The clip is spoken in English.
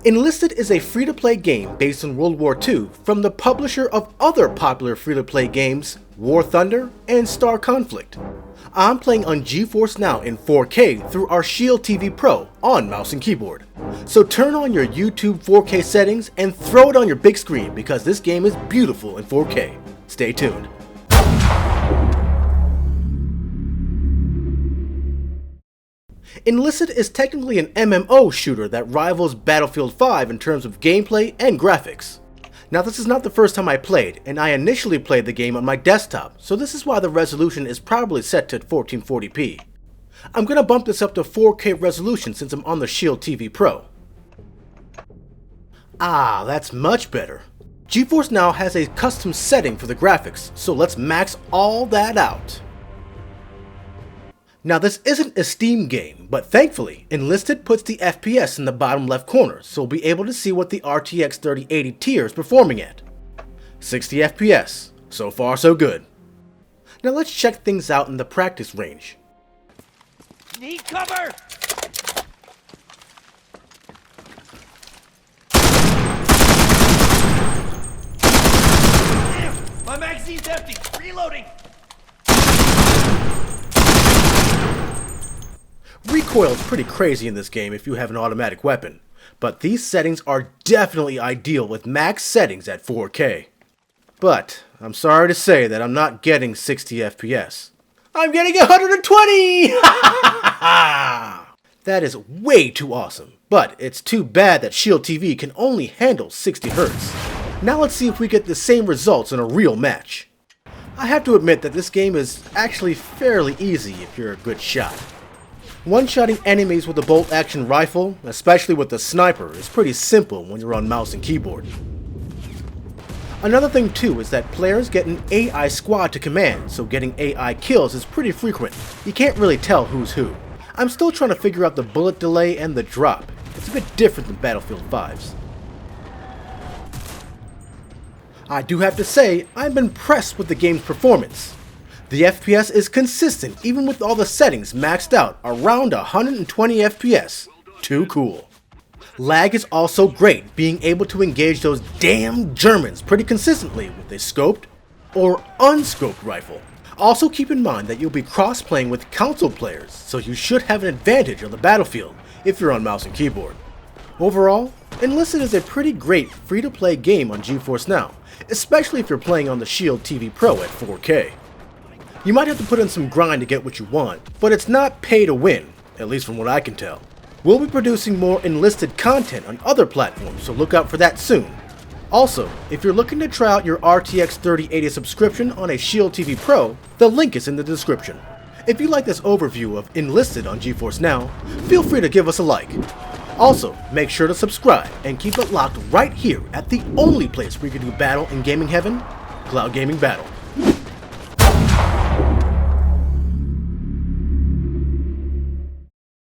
Enlisted is a free-to-play game based on World War II from the publisher of other popular free-to-play games, War Thunder and Star Conflict. I'm playing on GeForce Now in 4K through our Shield TV Pro on mouse and keyboard. So turn on your YouTube 4K settings and throw it on your big screen because this game is beautiful in 4K. Stay tuned. Enlisted is technically an MMO shooter that rivals Battlefield 5 in terms of gameplay and graphics. Now this is not the first time I played, and I initially played the game on my desktop, so this is why the resolution is probably set to 1440p. I'm gonna bump this up to 4K resolution since I'm on the Shield TV Pro. Ah, that's much better. GeForce Now has a custom setting for the graphics, so let's max all that out. Now this isn't a Steam game, but thankfully, Enlisted puts the FPS in the bottom left corner, so we'll be able to see what the RTX 3080 tier is performing at. 60 FPS, so far so good. Now let's check things out in the practice range. Need cover! Damn! My magazine's empty! Reloading! Recoil is pretty crazy in this game if you have an automatic weapon, but these settings are definitely ideal with max settings at 4K. But I'm sorry to say that I'm not getting 60 FPS. I'm getting 120! That is way too awesome, but it's too bad that Shield TV can only handle 60 Hz. Now let's see if we get the same results in a real match. I have to admit that this game is actually fairly easy if you're a good shot. One-shotting enemies with a bolt-action rifle, especially with the sniper, is pretty simple when you're on mouse and keyboard. Another thing too is that players get an AI squad to command, so getting AI kills is pretty frequent. You can't really tell who's who. I'm still trying to figure out the bullet delay and the drop. It's a bit different than Battlefield 5's. I do have to say, I'm impressed with the game's performance. The FPS is consistent even with all the settings maxed out around 120 FPS. Too cool. Lag is also great, being able to engage those damn Germans pretty consistently with a scoped or unscoped rifle. Also keep in mind that you'll be cross-playing with console players, so you should have an advantage on the battlefield if you're on mouse and keyboard. Overall, Enlisted is a pretty great free-to-play game on GeForce Now, especially if you're playing on the Shield TV Pro at 4K. You might have to put in some grind to get what you want, but it's not pay to win, at least from what I can tell. We'll be producing more Enlisted content on other platforms, so look out for that soon. Also, if you're looking to try out your RTX 3080 subscription on a Shield TV Pro, the link is in the description. If you like this overview of Enlisted on GeForce Now, feel free to give us a like. Also, make sure to subscribe and keep it locked right here at the only place where you can do battle in gaming heaven, Cloud Gaming Battle.